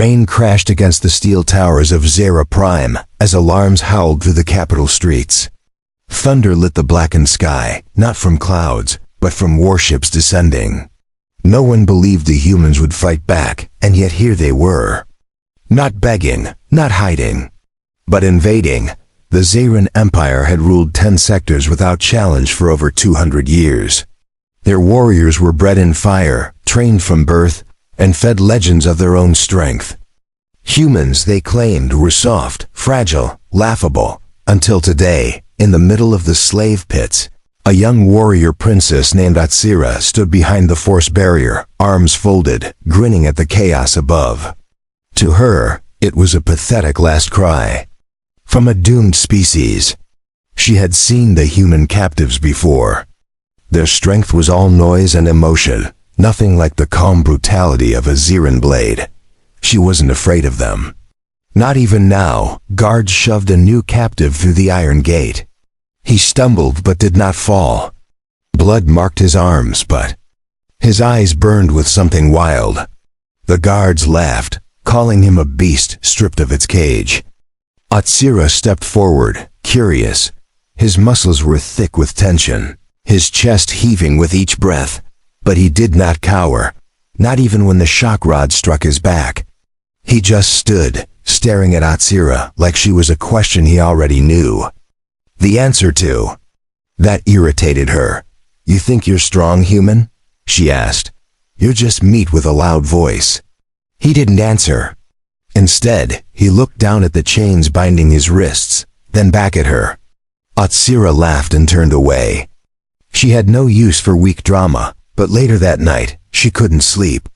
Rain crashed against the steel towers of Zera Prime as alarms howled through the capital streets. Thunder lit the blackened sky, not from clouds, but from warships descending. No one believed the humans would fight back, and yet here they were. Not begging, not hiding, but invading. The Zeran Empire had ruled 10 sectors without challenge for over 200 years. Their warriors were bred in fire, trained from birth, and fed legends of their own strength. Humans, they claimed, were soft, fragile, laughable, until today, in the middle of the slave pits, a young warrior princess named Atsira stood behind the force barrier, arms folded, grinning at the chaos above. To her, it was a pathetic last cry. From a doomed species. She had seen the human captives before. Their strength was all noise and emotion, nothing like the calm brutality of a Zeran blade. She wasn't afraid of them. Not even now. Guards shoved a new captive through the iron gate. He stumbled but did not fall. Blood marked his arms, but his eyes burned with something wild. The guards laughed, calling him a beast stripped of its cage. Atsira stepped forward, curious. His muscles were thick with tension, his chest heaving with each breath. But he did not cower, not even when the shock rod struck his back. He just stood, staring at Atsira like she was a question he already knew. The answer to. That irritated her. "You think you're strong, human?" she asked. "You're just meat with a loud voice." He didn't answer. Instead, he looked down at the chains binding his wrists, then back at her. Atsira laughed and turned away. She had no use for weak drama, but later that night, she couldn't sleep.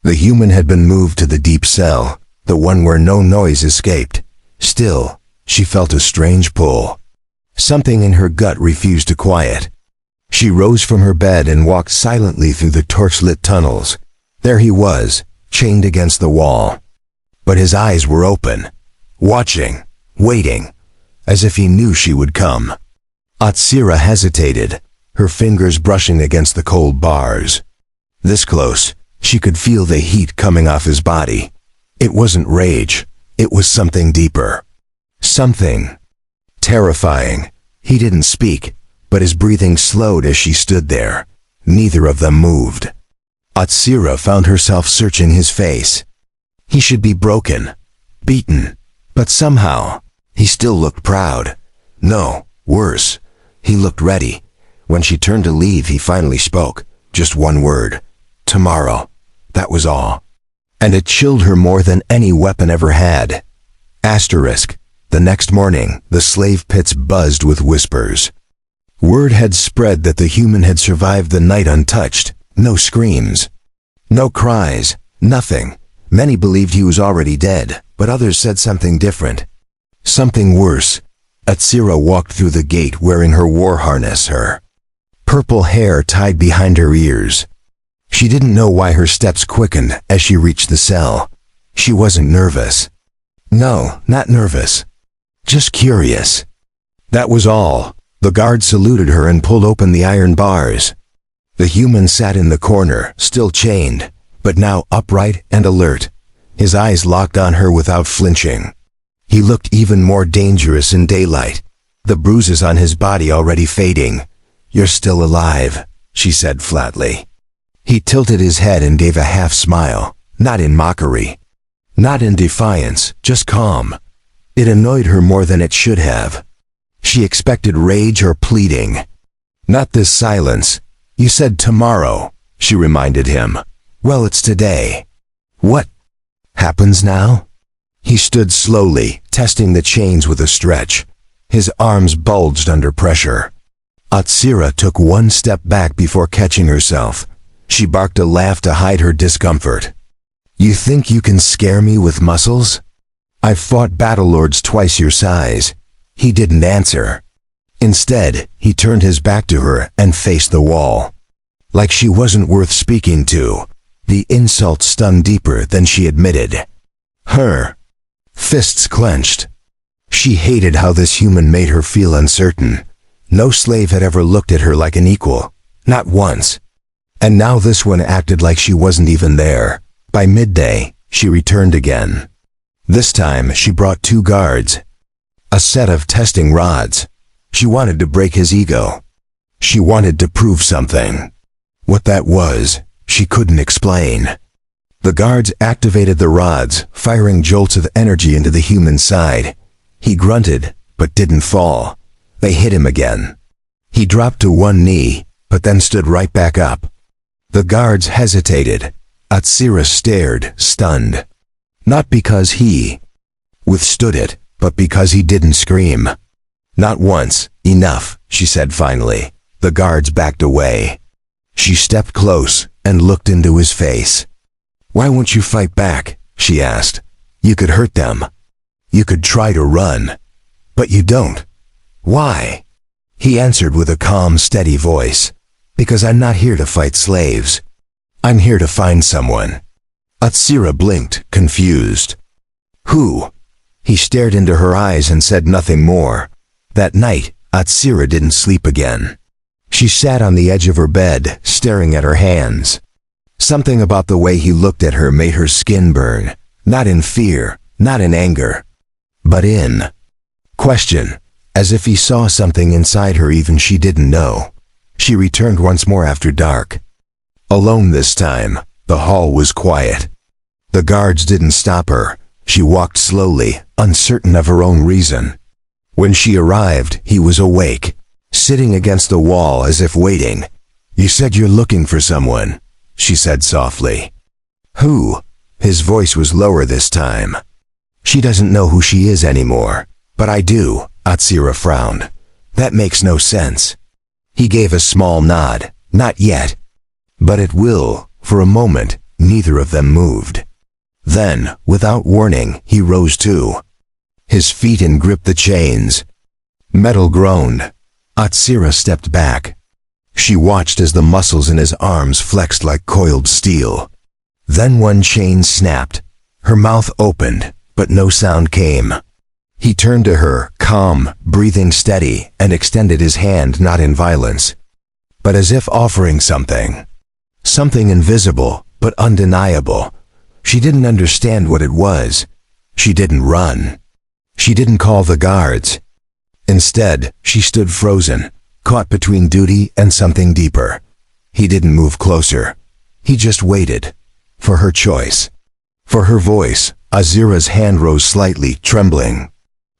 The human had been moved to the deep cell, the one where no noise escaped. Still, she felt a strange pull. Something in her gut refused to quiet. She rose from her bed and walked silently through the torch-lit tunnels. There he was, chained against the wall. But his eyes were open, watching, waiting, as if he knew she would come. Atsira hesitated, her fingers brushing against the cold bars. This close, she could feel the heat coming off his body. It wasn't rage, it was something deeper. Something terrifying. He didn't speak, but his breathing slowed as she stood there. Neither of them moved. Atsira found herself searching his face. He should be broken, beaten, but somehow, he still looked proud. No, worse, he looked ready. When she turned to leave, he finally spoke. Just one word. Tomorrow. That was all. And it chilled her more than any weapon ever had. Asterisk. The next morning, the slave pits buzzed with whispers. Word had spread that the human had survived the night untouched. No screams. No cries. Nothing. Many believed he was already dead, but others said something different. Something worse. Atsira walked through the gate wearing her war harness, her purple hair tied behind her ears. She didn't know why her steps quickened as she reached the cell. She wasn't nervous. No, not nervous. Just curious. That was all. The guard saluted her and pulled open the iron bars. The human sat in the corner, still chained, but now upright and alert. His eyes locked on her without flinching. He looked even more dangerous in daylight, the bruises on his body already fading. "You're still alive," she said flatly. He tilted his head and gave a half smile, not in mockery, not in defiance, just calm. It annoyed her more than it should have. She expected rage or pleading. Not this silence. "You said tomorrow," she reminded him. "Well, it's today." "What happens now?" He stood slowly, testing the chains with a stretch. His arms bulged under pressure. Atsira took one step back before catching herself. She barked a laugh to hide her discomfort. "You think you can scare me with muscles? I've fought battle lords twice your size." He didn't answer. Instead, he turned his back to her and faced the wall. Like she wasn't worth speaking to. The insult stung deeper than she admitted. Her fists clenched. She hated how this human made her feel uncertain. No slave had ever looked at her like an equal. Not once. And now this one acted like she wasn't even there. By midday, she returned again. This time she brought 2 guards, a set of testing rods. She wanted to break his ego. She wanted to prove something. What that was, she couldn't explain. The guards activated the rods, firing jolts of energy into the human side. He grunted, but didn't fall. They hit him again. He dropped to one knee, but then stood right back up. The guards hesitated. Atsira stared, stunned. Not because he withstood it, but because he didn't scream. Not once. Enough, she said finally. The guards backed away. She stepped close and looked into his face. "Why won't you fight back?" she asked. "You could hurt them. You could try to run. But you don't. Why?" He answered with a calm, steady voice. "Because I'm not here to fight slaves. I'm here to find someone." Atsira blinked, confused. "Who?" He stared into her eyes and said nothing more. That night, Atsira didn't sleep again. She sat on the edge of her bed, staring at her hands. Something about the way he looked at her made her skin burn, not in fear, not in anger, but in question, as if he saw something inside her even she didn't know. She returned once more after dark. Alone this time, the hall was quiet. The guards didn't stop her. She walked slowly, uncertain of her own reason. When she arrived, he was awake, sitting against the wall as if waiting. "You said you're looking for someone," she said softly. "Who?" His voice was lower this time. "She doesn't know who she is anymore. But I do," Atsira frowned. "That makes no sense." He gave a small nod. "Not yet. But it will." For a moment, neither of them moved. Then, without warning, he rose too. His feet gripped the chains. Metal groaned. Atsira stepped back. She watched as the muscles in his arms flexed like coiled steel. Then one chain snapped. Her mouth opened, but no sound came. He turned to her, calm, breathing steady, and extended his hand not in violence, but as if offering something. Something invisible, but undeniable. She didn't understand what it was. She didn't run. She didn't call the guards. Instead, she stood frozen, caught between duty and something deeper. He didn't move closer. He just waited. For her choice. For her voice. Atsira's hand rose slightly, trembling.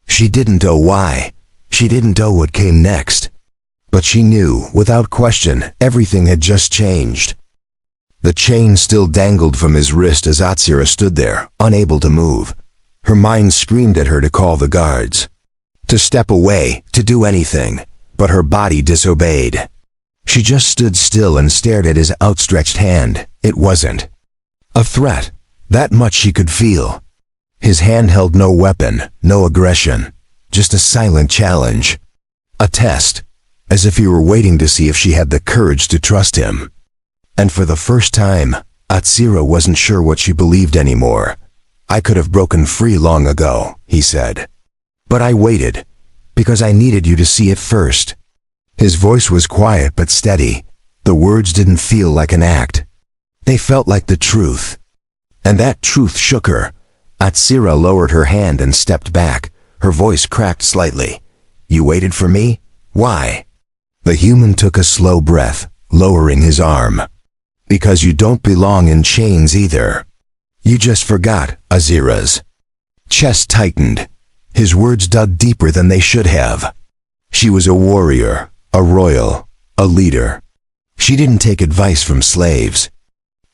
She didn't know why. She didn't know what came next. But she knew, without question, everything had just changed. The chain still dangled from his wrist as Atsira stood there, unable to move. Her mind screamed at her to call the guards, to step away, to do anything, but her body disobeyed. She just stood still and stared at his outstretched hand. It wasn't a threat. That much she could feel. His hand held no weapon, no aggression, just a silent challenge. A test, as if he were waiting to see if she had the courage to trust him. And for the first time, Atsira wasn't sure what she believed anymore. "I could have broken free long ago," he said. "But I waited, because I needed you to see it first." His voice was quiet but steady. The words didn't feel like an act. They felt like the truth. And that truth shook her. Atsira lowered her hand and stepped back. Her voice cracked slightly. "You waited for me? Why?" The human took a slow breath, lowering his arm. "Because you don't belong in chains either. You just forgot." Atsira's chest tightened. His words dug deeper than they should have. She was a warrior, a royal, a leader. She didn't take advice from slaves.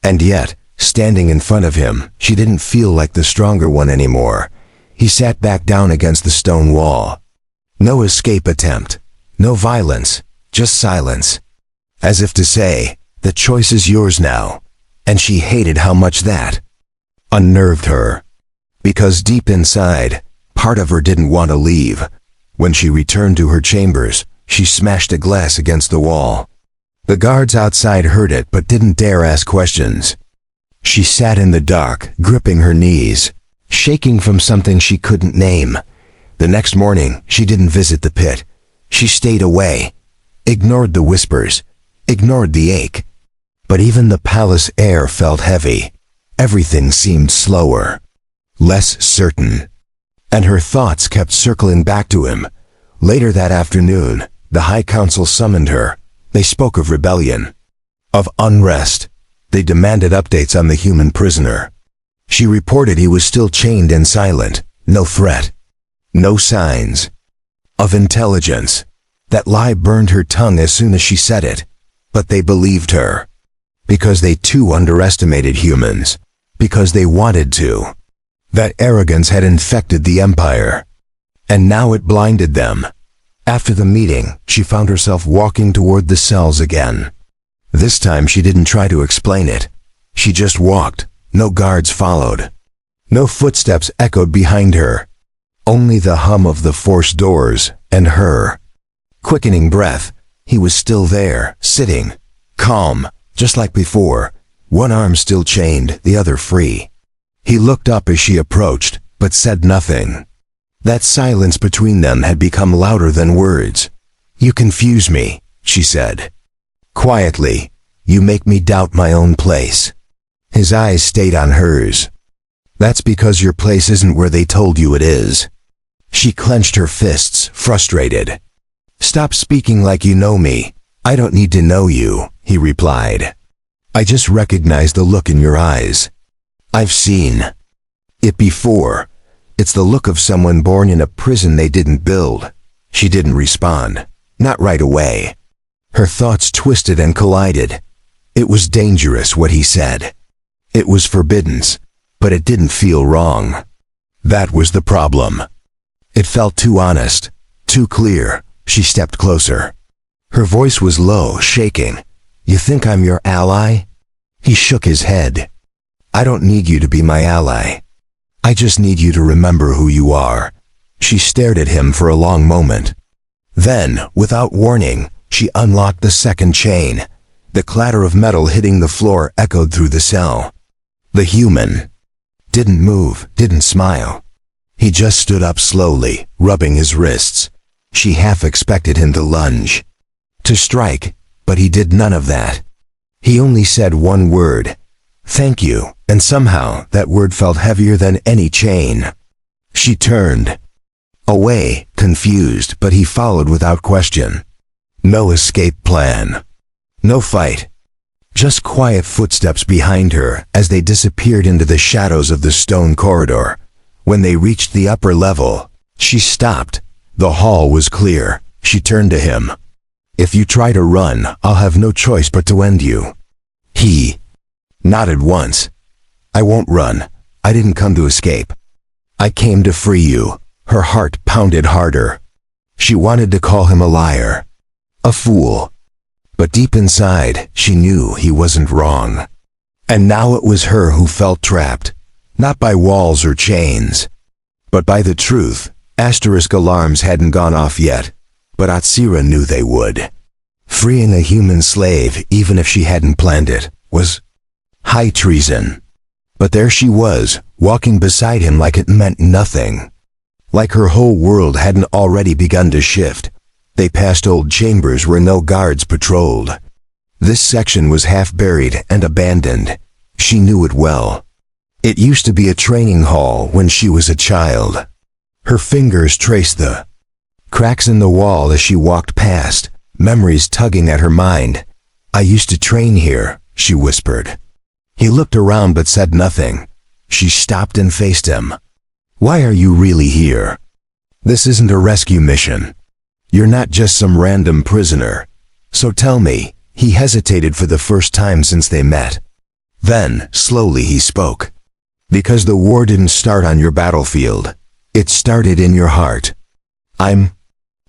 And yet, standing in front of him, she didn't feel like the stronger one anymore. He sat back down against the stone wall. No escape attempt, no violence, just silence. As if to say, the choice is yours now. And she hated how much that unnerved her. Because deep inside, part of her didn't want to leave. When she returned to her chambers, she smashed a glass against the wall. The guards outside heard it but didn't dare ask questions. She sat in the dark, gripping her knees, shaking from something she couldn't name. The next morning, she didn't visit the pit. She stayed away, ignored the whispers, ignored the ache. But even the palace air felt heavy. everything seemed slower, less certain. And her thoughts kept circling back to him. Later that afternoon, the High Council summoned her. They spoke of rebellion, of unrest. They demanded updates on the human prisoner. She reported he was still chained and silent, no threat, no signs of intelligence. That lie burned her tongue as soon as she said it. But they believed her. Because they too underestimated humans. Because they wanted to. That arrogance had infected the Empire. And now it blinded them. After the meeting, she found herself walking toward the cells again. This time she didn't try to explain it. She just walked. No guards followed. No footsteps echoed behind her. Only the hum of the forced doors, and her quickening breath. He was still there, sitting, calm, just like before, one arm still chained, the other free. He looked up as she approached, but said nothing. That silence between them had become louder than words. "You confuse me," she said. Quietly, "You make me doubt my own place." His eyes stayed on hers. "That's because your place isn't where they told you it is." She clenched her fists, frustrated. "Stop speaking like you know me. I don't need to know you," he replied. "I just recognize the look in your eyes. I've seen it before. It's the look of someone born in a prison they didn't build." She didn't respond. Not right away. Her thoughts twisted and collided. It was dangerous what he said. It was forbidden, but it didn't feel wrong. That was the problem. It felt too honest, too clear. She stepped closer. Her voice was low, shaking. "You think I'm your ally?" He shook his head. "I don't need you to be my ally. I just need you to remember who you are." She stared at him for a long moment. Then, without warning, she unlocked the second chain. The clatter of metal hitting the floor echoed through the cell. The human didn't move, didn't smile. He just stood up slowly, rubbing his wrists. She half expected him to lunge, to strike, but he did none of that. He only said one word, "Thank you," and somehow that word felt heavier than any chain. She turned away, confused, but he followed without question. No escape plan. No fight. Just quiet footsteps behind her as they disappeared into the shadows of the stone corridor. When they reached the upper level, she stopped. The hall was clear. She turned to him. "If you try to run, I'll have no choice but to end you." He nodded once. "I won't run. I didn't come to escape. I came to free you." Her heart pounded harder. She wanted to call him a liar, a fool. But deep inside, she knew he wasn't wrong. And now it was her who felt trapped, not by walls or chains, but by the truth. Asterisk alarms hadn't gone off yet, but Atsira knew they would. Freeing a human slave, even if she hadn't planned it, was high treason. But there she was, walking beside him like it meant nothing. Like her whole world hadn't already begun to shift. They passed old chambers where no guards patrolled. This section was half buried and abandoned. She knew it well. It used to be a training hall when she was a child. Her fingers traced the cracks in the wall as she walked past, memories tugging at her mind. "I used to train here," she whispered. He looked around but said nothing. She stopped and faced him. "Why are you really here? This isn't a rescue mission. You're not just some random prisoner. So tell me." He hesitated for the first time since they met. Then, slowly he spoke. "Because the war didn't start on your battlefield. It started in your heart. I'm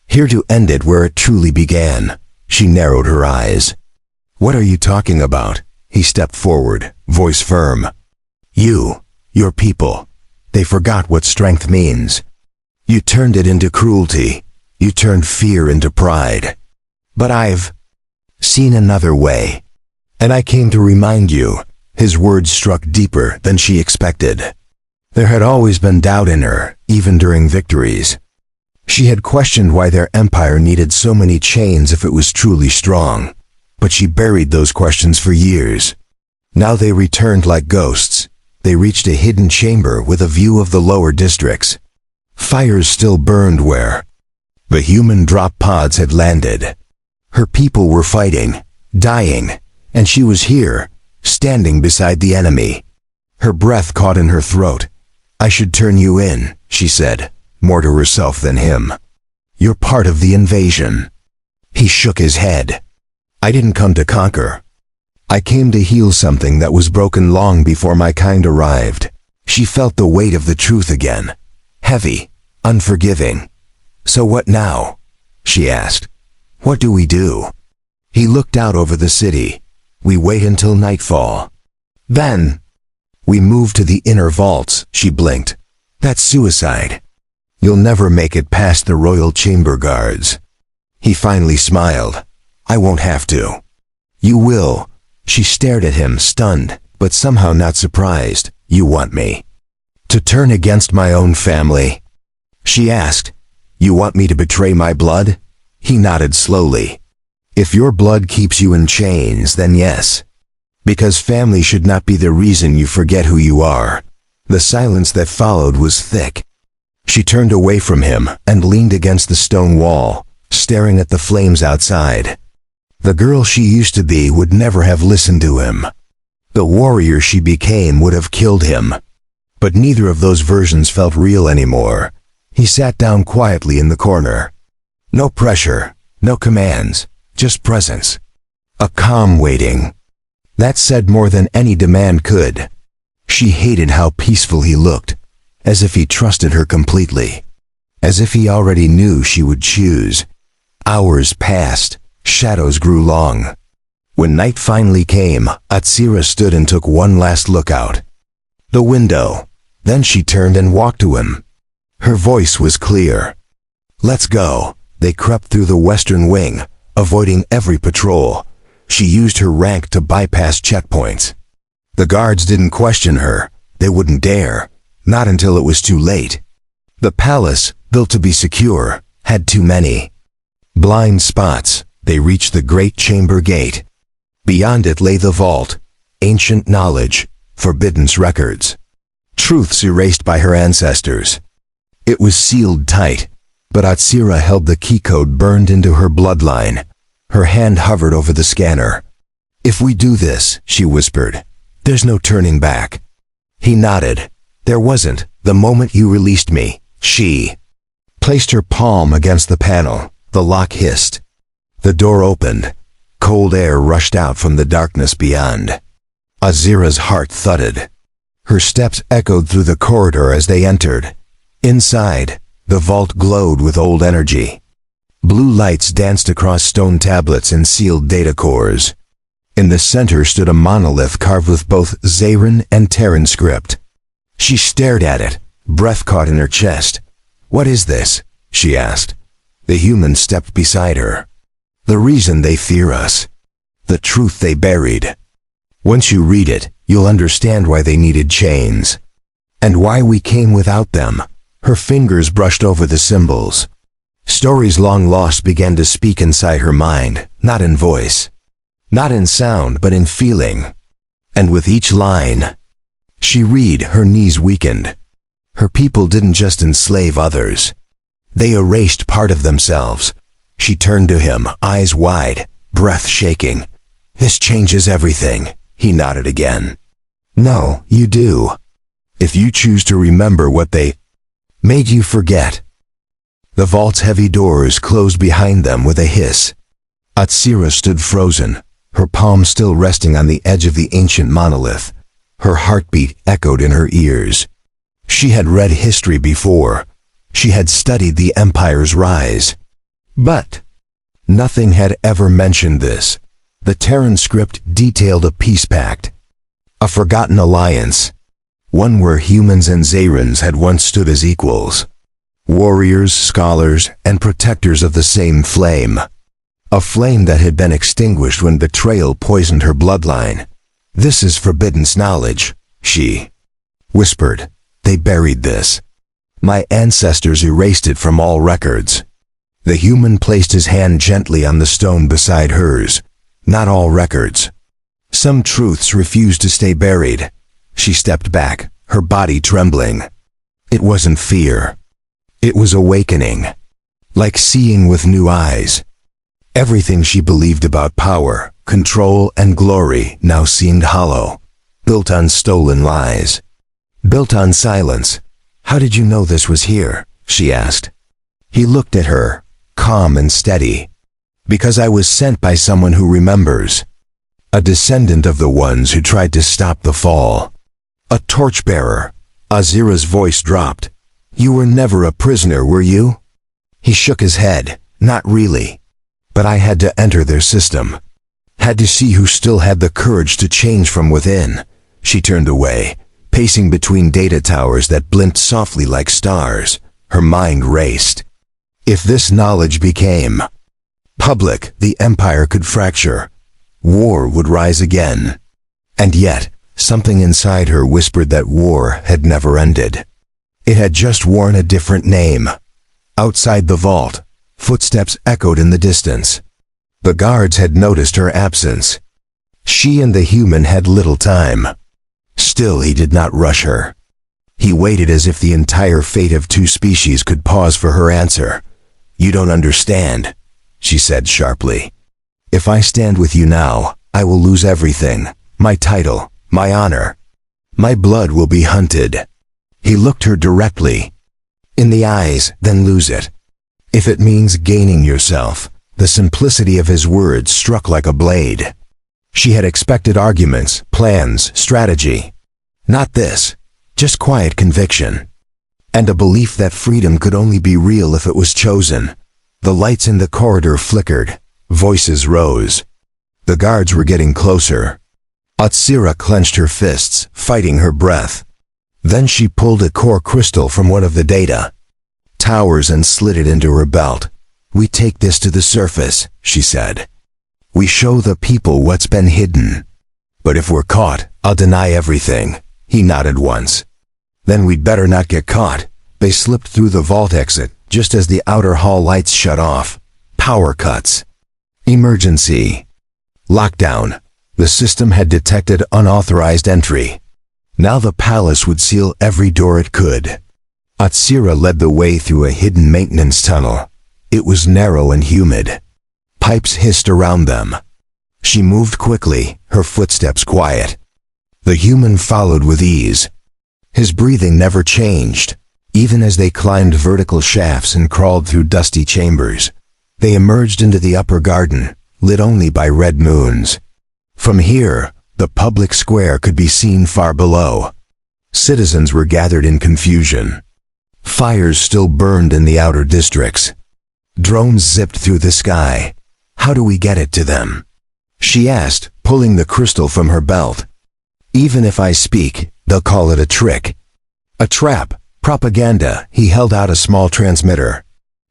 here to end it where it truly began." She narrowed her eyes. "What are you talking about?" He stepped forward, voice firm. Your people. They forgot what strength means. You turned it into cruelty. You turned fear into pride. But I've seen another way. And I came to remind you." His words struck deeper than she expected. There had always been doubt in her, even during victories. She had questioned why their empire needed so many chains if it was truly strong. But she buried those questions for years. Now they returned like ghosts, They reached a hidden chamber with a view of the lower districts. Fires still burned where the human drop pods had landed. Her people were fighting, dying, and she was here, standing beside the enemy. Her breath caught in her throat. "I should turn you in," she said, more to herself than him. "You're part of the invasion." He shook his head. "I didn't come to conquer. I came to heal something that was broken long before my kind arrived." She felt the weight of the truth again, heavy, unforgiving. "So what now?" she asked. "What do we do?" He looked out over the city. "We wait until nightfall. Then we move to the inner vaults," she blinked. "That's suicide. You'll never make it past the royal chamber guards." He finally smiled. "I won't have to." "You will." She stared at him, stunned, but somehow not surprised. "You want me to turn against my own family?" she asked. "You want me to betray my blood?" He nodded slowly. "If your blood keeps you in chains, then yes. Because family should not be the reason you forget who you are." The silence that followed was thick. She turned away from him and leaned against the stone wall, staring at the flames outside. The girl she used to be would never have listened to him. The warrior she became would have killed him. But neither of those versions felt real anymore. He sat down quietly in the corner. No pressure, no commands, just presence. A calm waiting. That said more than any demand could. She hated how peaceful he looked, as if he trusted her completely, as if he already knew she would choose. Hours passed, shadows grew long. When night finally came, Atsira stood and took one last look out the window. Then she turned and walked to him. Her voice was clear. "Let's go." They crept through the western wing, avoiding every patrol. She used her rank to bypass checkpoints. The guards didn't question her. They wouldn't dare. Not until it was too late. The palace, built to be secure, had too many blind spots. They reached the great chamber gate. Beyond it lay the vault, ancient knowledge, forbidden records, truths erased by her ancestors. It was sealed tight, but Atsira held the key code burned into her bloodline. Her hand hovered over the scanner. "If we do this," she whispered, "there's no turning back." He nodded. "There wasn't, the moment you released me." She placed her palm against the panel. The lock hissed. The door opened. Cold air rushed out from the darkness beyond. Azira's heart thudded. Her steps echoed through the corridor as they entered. Inside, the vault glowed with old energy. Blue lights danced across stone tablets and sealed data cores. In the center stood a monolith carved with both Zarin and Terran script. She stared at it, breath caught in her chest. "What is this?" she asked. The human stepped beside her. "The reason they fear us. The truth they buried. Once you read it, you'll understand why they needed chains. And why we came without them." Her fingers brushed over the symbols. Stories long lost began to speak inside her mind, not in voice, not in sound, but in feeling. And with each line she read, her knees weakened. Her people didn't just enslave others. They erased part of themselves. She turned to him, eyes wide, breath shaking. "This changes everything." He nodded again. "No, you do. If you choose to remember what they made you forget." The vault's heavy doors closed behind them with a hiss. Atsira stood frozen, her palm still resting on the edge of the ancient monolith. Her heartbeat echoed in her ears. She had read history before. She had studied the Empire's rise. But nothing had ever mentioned this. The Terran script detailed a peace pact, a forgotten alliance, one where humans and Zarins had once stood as equals, warriors, scholars, and protectors of the same flame. A flame that had been extinguished when betrayal poisoned her bloodline. "This is forbidden knowledge," she whispered. "They buried this. My ancestors erased it from all records." The human placed his hand gently on the stone beside hers. "Not all records. Some truths refuse to stay buried. She stepped back, her body trembling. It wasn't fear. It was awakening. Like seeing with new eyes. Everything she believed about power, control, and glory now seemed hollow. Built on stolen lies. Built on silence. "How did you know this was here?" she asked. He looked at her, calm and steady. "Because I was sent by someone who remembers. A descendant of the ones who tried to stop the fall. A torchbearer." Azira's voice dropped. "You were never a prisoner, were you?" He shook his head. "Not really. But I had to enter their system. Had to see who still had the courage to change from within." She turned away, pacing between data towers that blinked softly like stars. Her mind raced. If this knowledge became public, the Empire could fracture. War would rise again. And yet, something inside her whispered that war had never ended. It had just worn a different name. Outside the vault, footsteps echoed in the distance. The guards had noticed her absence. She and the human had little time. Still, he did not rush her. He waited as if the entire fate of two species could pause for her answer. "You don't understand," she said sharply. "If I stand with you now, I will lose everything. My title, my honor. My blood will be hunted." He looked her directly in the eyes, "Then lose it. If it means gaining yourself." The simplicity of his words struck like a blade. She had expected arguments, plans, strategy. Not this, just quiet conviction. And a belief that freedom could only be real if it was chosen. The lights in the corridor flickered. Voices rose. The guards were getting closer. Azira clenched her fists, fighting her breath. Then she pulled a core crystal from one of the data towers and slid it into her belt. "We take this to the surface," she said. "We show the people what's been hidden. But if we're caught, I'll deny everything." He nodded once. "Then we'd better not get caught." They slipped through the vault exit, just as the outer hall lights shut off. Power cuts. Emergency. Lockdown. The system had detected unauthorized entry. Now the palace would seal every door it could. Azira led the way through a hidden maintenance tunnel. It was narrow and humid. Pipes hissed around them. She moved quickly, her footsteps quiet. The human followed with ease. His breathing never changed, even as they climbed vertical shafts and crawled through dusty chambers. They emerged into the upper garden, lit only by red moons. From here, the public square could be seen far below. Citizens were gathered in confusion. Fires still burned in the outer districts. Drones zipped through the sky. "How do we get it to them?" she asked, pulling the crystal from her belt. "Even if I speak, they'll call it a trick. A trap, propaganda." He held out a small transmitter.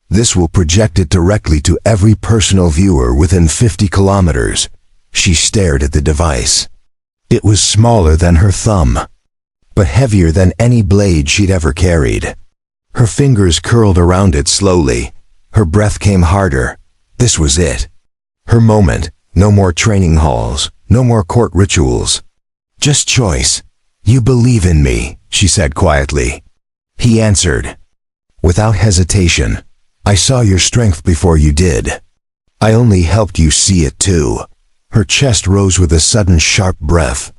"This will project it directly to every personal viewer within 50 kilometers. She stared at the device. It was smaller than her thumb, but heavier than any blade she'd ever carried. Her fingers curled around it slowly. Her breath came harder. This was it. Her moment. No more training halls, no more court rituals. Just choice. "You believe in me," she said quietly. He answered, without hesitation, "I saw your strength before you did. I only helped you see it too." Her chest rose with a sudden sharp breath.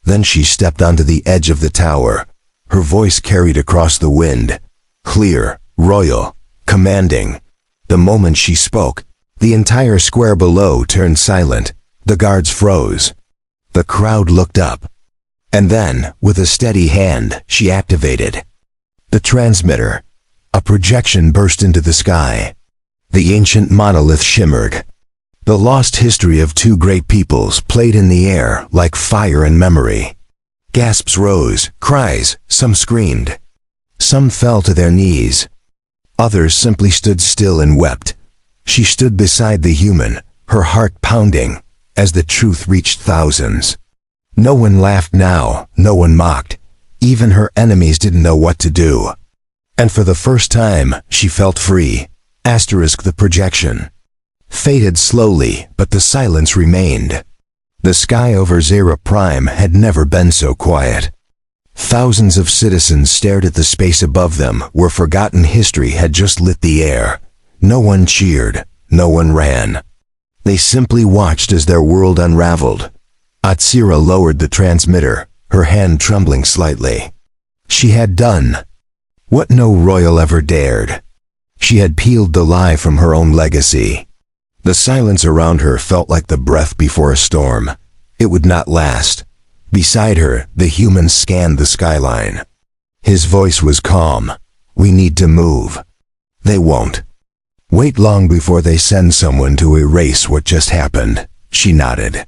Then she stepped onto the edge of the tower. Her voice carried across the wind. Clear, royal, commanding. The moment she spoke, the entire square below turned silent. The guards froze. The crowd looked up. And then, with a steady hand, she activated the transmitter. A projection burst into the sky. The ancient monolith shimmered. The lost history of two great peoples played in the air like fire and memory. Gasps rose, cries, some screamed. Some fell to their knees. Others simply stood still and wept. She stood beside the human, her heart pounding, as the truth reached thousands. No one laughed now, no one mocked. Even her enemies didn't know what to do. And for the first time, she felt free. Asterisk the projection faded slowly, but the silence remained. The sky over Zera Prime had never been so quiet. Thousands of citizens stared at the space above them where forgotten history had just lit the air. No one cheered, no one ran. They simply watched as their world unraveled. Atsira lowered the transmitter, her hand trembling slightly. She had done what no royal ever dared. She had peeled the lie from her own legacy. The silence around her felt like the breath before a storm. It would not last. Beside her, the human scanned the skyline. His voice was calm. We need to move. They won't. Wait long before they send someone to erase what just happened. She nodded.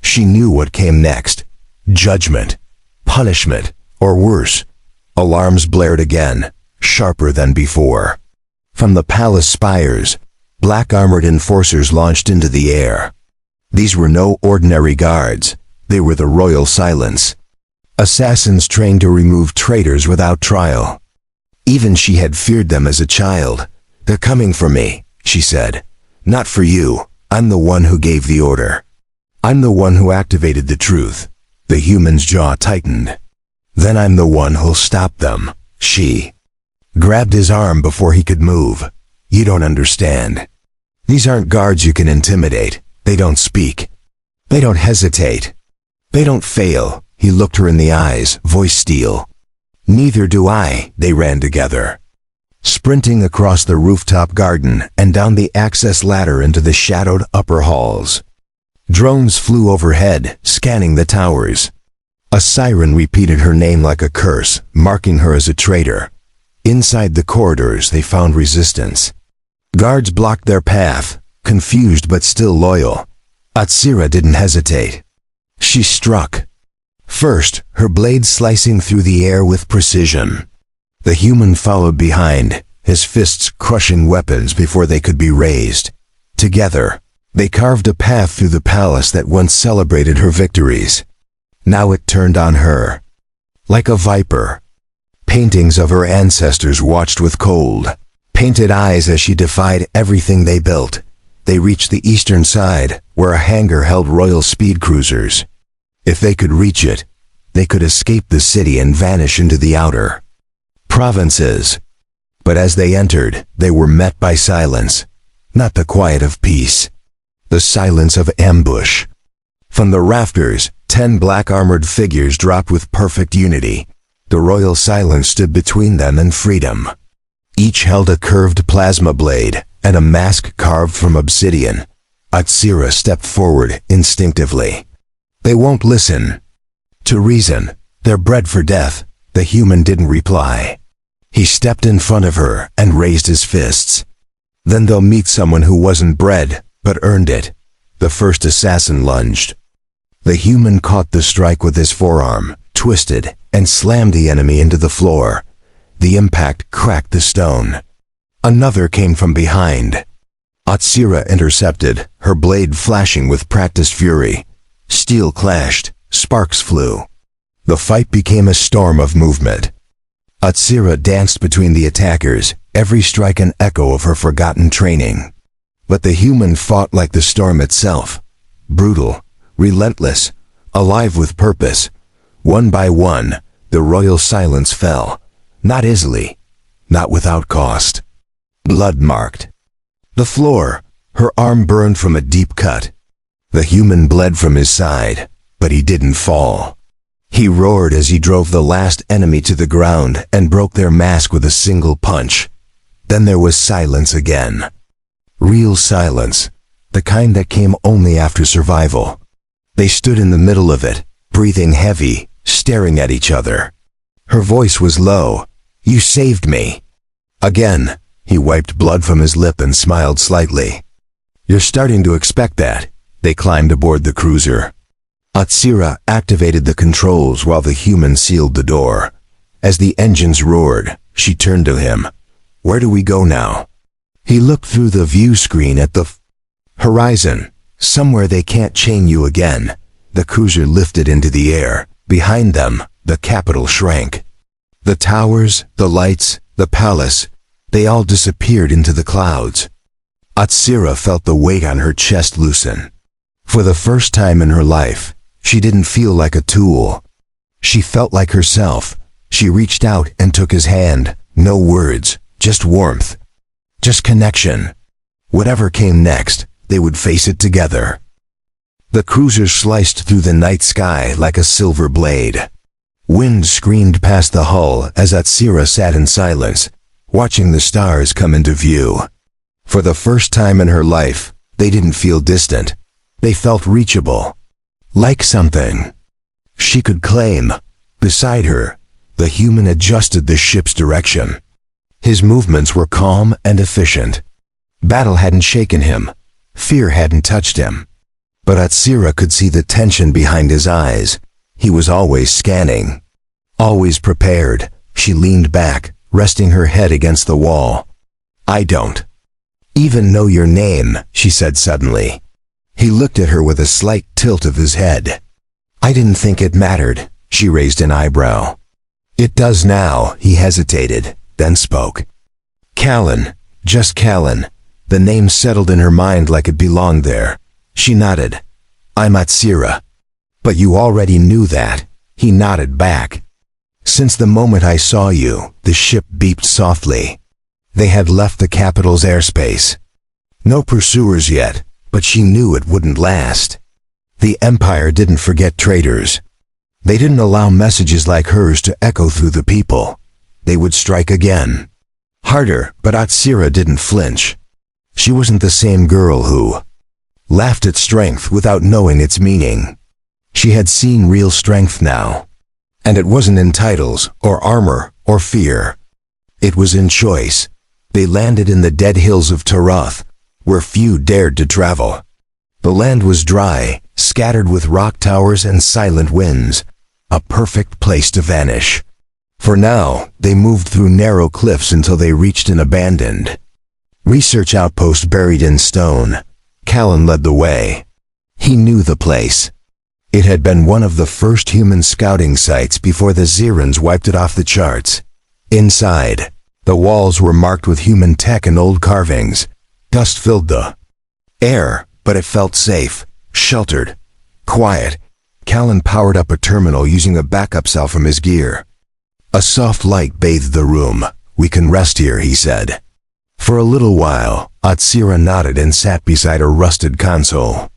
She knew what came next. Judgment, punishment, or worse. Alarms blared again, sharper than before. From the palace spires, black-armored enforcers launched into the air. These were no ordinary guards. They were the royal silence. Assassins trained to remove traitors without trial. Even she had feared them as a child. They're coming for me, she said. Not for you. I'm the one who gave the order. I'm the one who activated the truth. The human's jaw tightened. Then I'm the one who'll stop them. She grabbed his arm before he could move. You don't understand. These aren't guards you can intimidate. They don't speak. They don't hesitate. They don't fail. He looked her in the eyes, voice steel. Neither do I. They ran together, sprinting across the rooftop garden and down the access ladder into the shadowed upper halls. Drones flew overhead, scanning the towers. A siren repeated her name like a curse, marking her as a traitor. Inside the corridors, they found resistance. Guards blocked their path, confused but still loyal. Atsira didn't hesitate. She struck. First, her blade slicing through the air with precision. The human followed behind, his fists crushing weapons before they could be raised. Together, they carved a path through the palace that once celebrated her victories. Now it turned on her. Like a viper. Paintings of her ancestors watched with cold, painted eyes as she defied everything they built. They reached the eastern side, where a hangar held royal speed cruisers. If they could reach it, they could escape the city and vanish into the outer provinces. But as they entered, they were met by silence, not the quiet of peace, the silence of ambush. From the rafters, 10 black-armored figures dropped with perfect unity. The royal silence stood between them and freedom. Each held a curved plasma blade and a mask carved from obsidian. Atsira stepped forward instinctively. They won't listen to reason. They're bred for death. The human didn't reply. He stepped in front of her and raised his fists. Then they'll meet someone who wasn't bred, but earned it. The first assassin lunged. The human caught the strike with his forearm, twisted, and slammed the enemy into the floor. The impact cracked the stone. Another came from behind. Atsira intercepted, her blade flashing with practiced fury. Steel clashed, sparks flew. The fight became a storm of movement. Atsira danced between the attackers, every strike an echo of her forgotten training. But the human fought like the storm itself. Brutal, relentless, alive with purpose. One by one, the royal silence fell. Not easily, not without cost. Blood-marked. The floor, her arm burned from a deep cut. The human bled from his side, but he didn't fall. He roared as he drove the last enemy to the ground and broke their mask with a single punch. Then there was silence again. Real silence, the kind that came only after survival. They stood in the middle of it, breathing heavy, staring at each other. Her voice was low. You saved me. Again, he wiped blood from his lip and smiled slightly. You're starting to expect that. They climbed aboard the cruiser. Atsira activated the controls while the human sealed the door. As the engines roared, she turned to him. Where do we go now? He looked through the view screen at the horizon. Somewhere they can't chain you again. The cruiser lifted into the air. Behind them, the capital shrank. The towers, the lights, the palace, they all disappeared into the clouds. Atsira felt the weight on her chest loosen. For the first time in her life, she didn't feel like a tool. She felt like herself. She reached out and took his hand. No words, just warmth. Just connection. Whatever came next, they would face it together. The cruiser sliced through the night sky like a silver blade. Wind screamed past the hull as Atsira sat in silence, watching the stars come into view. For the first time in her life, they didn't feel distant. They felt reachable. Like something she could claim. Beside her, the human adjusted the ship's direction. His movements were calm and efficient. Battle hadn't shaken him. Fear hadn't touched him. But Atsira could see the tension behind his eyes. He was always scanning. Always prepared. She leaned back, resting her head against the wall. "I don't even know your name," she said suddenly. He looked at her with a slight tilt of his head. "I didn't think it mattered." She raised an eyebrow. "It does now," he hesitated, then spoke. "Callan, just Callan." The name settled in her mind like it belonged there. She nodded. "I'm Atsira." "But you already knew that." He nodded back. "Since the moment I saw you," the ship beeped softly. They had left the capital's airspace. No pursuers yet, but she knew it wouldn't last. The Empire didn't forget traitors. They didn't allow messages like hers to echo through the people. They would strike again. Harder, but Atsira didn't flinch. She wasn't the same girl who laughed at strength without knowing its meaning. She had seen real strength now. And it wasn't in titles, or armor, or fear. It was in choice. They landed in the dead hills of Taroth, where few dared to travel. The land was dry, scattered with rock towers and silent winds. A perfect place to vanish. For now, they moved through narrow cliffs until they reached an abandoned research outpost buried in stone. Callan led the way. He knew the place. It had been one of the first human scouting sites before the Zirans wiped it off the charts. Inside, the walls were marked with human tech and old carvings. Dust filled the air, but it felt safe, sheltered, quiet. Callan powered up a terminal using a backup cell from his gear. A soft light bathed the room. "We can rest here," he said. For a little while, Atsira nodded and sat beside a rusted console.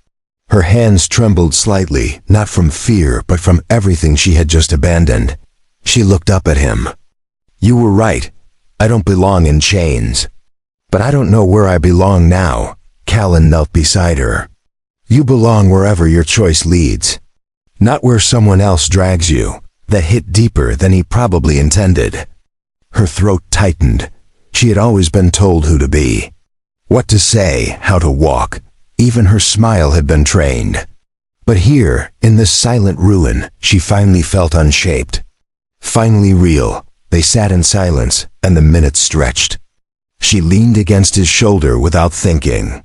Her hands trembled slightly, not from fear, but from everything she had just abandoned. She looked up at him. "You were right. I don't belong in chains. But I don't know where I belong now." Callan knelt beside her. "You belong wherever your choice leads. Not where someone else drags you." That hit deeper than he probably intended. Her throat tightened. She had always been told who to be, what to say, how to walk. Even her smile had been trained. But here, in this silent ruin, she finally felt unshaped. Finally real. They sat in silence, and the minutes stretched. She leaned against his shoulder without thinking.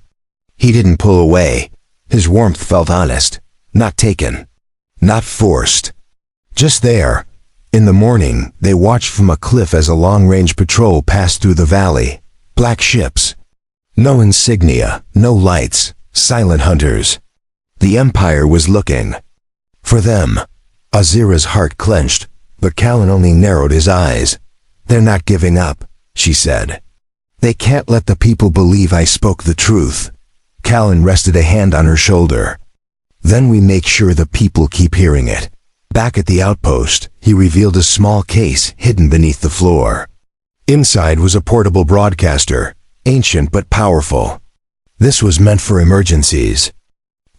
He didn't pull away. His warmth felt honest, not taken, not forced. Just there. In the morning, they watched from a cliff as a long-range patrol passed through the valley. Black ships. No insignia, no lights, silent hunters. The Empire was looking. For them. Azira's heart clenched, but Callan only narrowed his eyes. "They're not giving up," she said. "They can't let the people believe I spoke the truth." Callan rested a hand on her shoulder. "Then we make sure the people keep hearing it." Back at the outpost, he revealed a small case hidden beneath the floor. Inside was a portable broadcaster, ancient but powerful. This was meant for emergencies.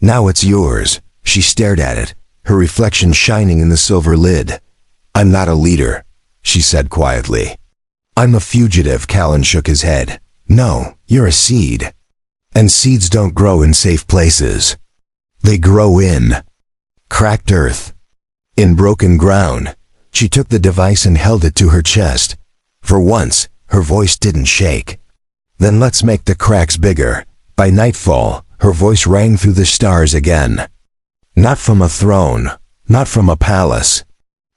"Now it's yours." She stared at it, her reflection shining in the silver lid. "I'm not a leader," she said quietly. "I'm a fugitive." Callan shook his head. "No, you're a seed. And seeds don't grow in safe places. They grow in cracked earth. In broken ground." She took the device and held it to her chest. For once, her voice didn't shake. "Then let's make the cracks bigger." By nightfall, her voice rang through the stars again. Not from a throne, not from a palace,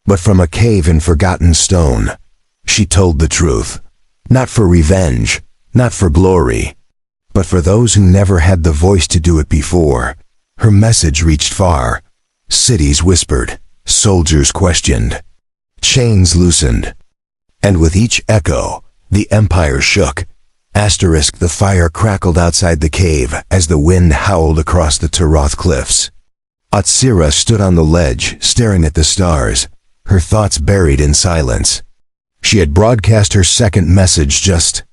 but from a cave in forgotten stone. She told the truth. Not for revenge, not for glory, but for those who never had the voice to do it before. Her message reached far. Cities whispered. Soldiers questioned. Chains loosened. And with each echo, the empire shook. The fire crackled outside the cave as the wind howled across the Taroth cliffs. Atsira stood on the ledge, staring at the stars, her thoughts buried in silence. She had broadcast her second message just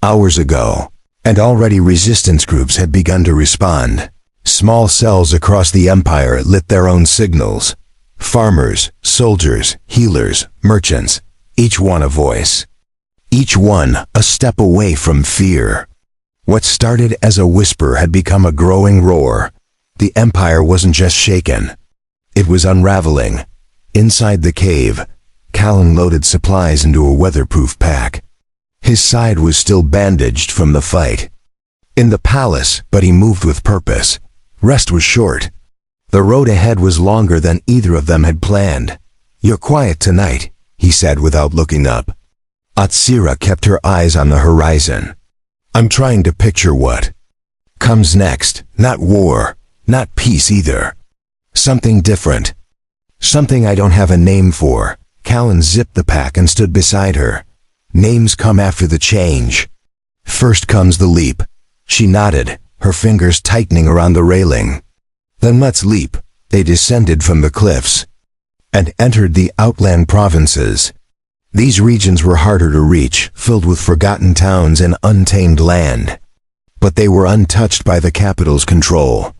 hours ago, and already resistance groups had begun to respond. Small cells across the empire lit their own signals. Farmers, soldiers, healers, merchants, each one a voice. Each one a step away from fear. What started as a whisper had become a growing roar. The empire wasn't just shaken. It was unraveling. Inside the cave, Callan loaded supplies into a weatherproof pack. His side was still bandaged from the fight. In the palace, but he moved with purpose. Rest was short. The road ahead was longer than either of them had planned. "You're quiet tonight," he said without looking up. Atsira kept her eyes on the horizon. "I'm trying to picture what comes next. Not war, not peace either. Something different. Something I don't have a name for." Callan zipped the pack and stood beside her. "Names come after the change. First comes the leap." She nodded, her fingers tightening around the railing. "Then let's leap." They descended from the cliffs and entered the outland provinces. These regions were harder to reach, filled with forgotten towns and untamed land. But they were untouched by the capital's control.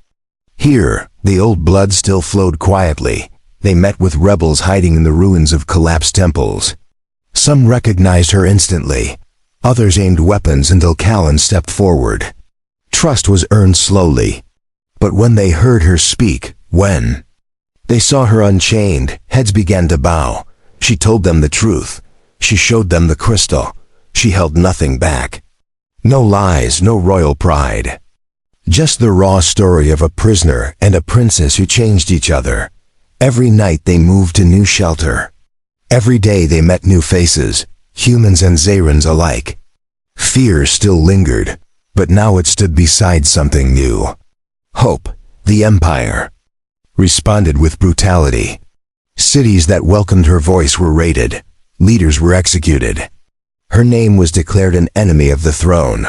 Here, the old blood still flowed quietly. They met with rebels hiding in the ruins of collapsed temples. Some recognized her instantly. Others aimed weapons until Callan stepped forward. Trust was earned slowly. But when they heard her speak, when they saw her unchained, heads began to bow. She told them the truth. She showed them the crystal. She held nothing back. No lies, no royal pride. Just the raw story of a prisoner and a princess who changed each other. Every night they moved to new shelter. Every day they met new faces, humans and Zarans alike. Fear still lingered, but now it stood beside something new. Hope, the empire, responded with brutality. Cities that welcomed her voice were raided. Leaders were executed. Her name was declared an enemy of the throne.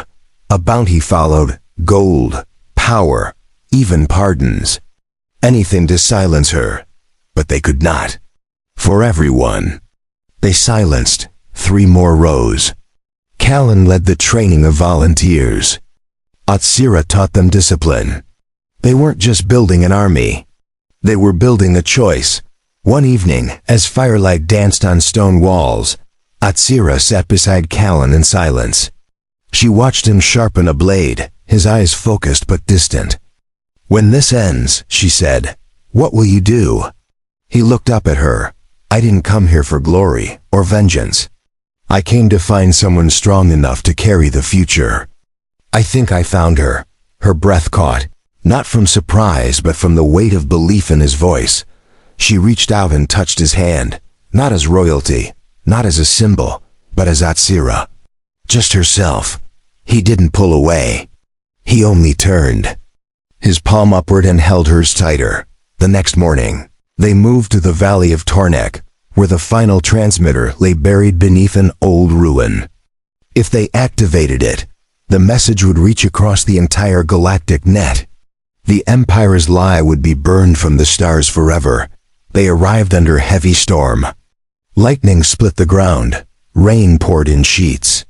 A bounty followed, gold, power, even pardons. Anything to silence her. But they could not. For everyone. They silenced. 3 more rose. Callan led the training of volunteers. Atsira taught them discipline. They weren't just building an army. They were building a choice. One evening, as firelight danced on stone walls, Atsira sat beside Callan in silence. She watched him sharpen a blade, his eyes focused but distant. "When this ends," she said, "what will you do?" He looked up at her. "I didn't come here for glory or vengeance. I came to find someone strong enough to carry the future." I think I found her. Her breath caught, not from surprise but from the weight of belief in his voice. She reached out and touched his hand, not as royalty, not as a symbol, but as Atsira. Just herself. He didn't pull away. He only turned. His palm upward and held hers tighter. The next morning, they moved to the valley of Tornek, where the final transmitter lay buried beneath an old ruin. If they activated it, the message would reach across the entire galactic net. The Empire's lie would be burned from the stars forever. They arrived under heavy storm. Lightning split the ground. Rain poured in sheets.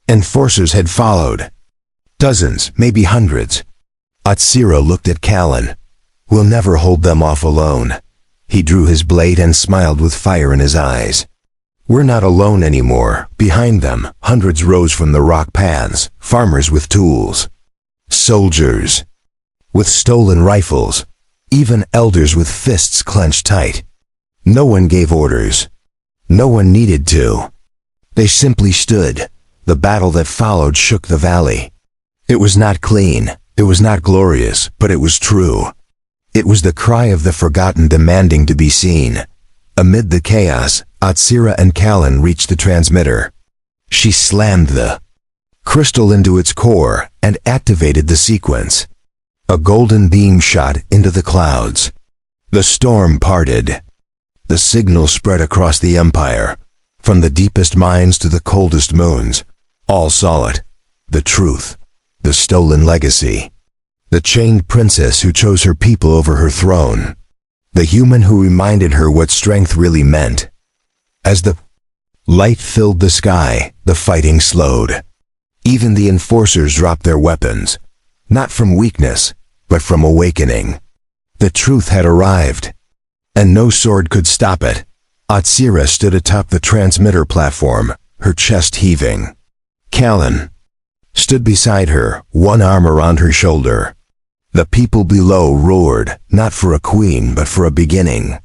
Enforcers had followed. Dozens, maybe hundreds. Atsira looked at Callan. "We'll never hold them off alone." He drew his blade and smiled with fire in his eyes. "We're not alone anymore." Behind them, hundreds rose from the rock paths, farmers with tools, soldiers with stolen rifles, even elders with fists clenched tight. No one gave orders. No one needed to. They simply stood. The battle that followed shook the valley. It was not clean, it was not glorious, but it was true. It was the cry of the forgotten demanding to be seen. Amid the chaos, Atsira and Callan reached the transmitter. She slammed the crystal into its core and activated the sequence. A golden beam shot into the clouds. The storm parted. The signal spread across the empire, from the deepest mines to the coldest moons. All saw it. The truth. The stolen legacy. The chained princess who chose her people over her throne. The human who reminded her what strength really meant. As the light filled the sky, the fighting slowed. Even the enforcers dropped their weapons, not from weakness, but from awakening. The truth had arrived, and no sword could stop it. Atsira stood atop the transmitter platform, her chest heaving. Callan stood beside her, one arm around her shoulder. The people below roared, not for a queen, but for a beginning.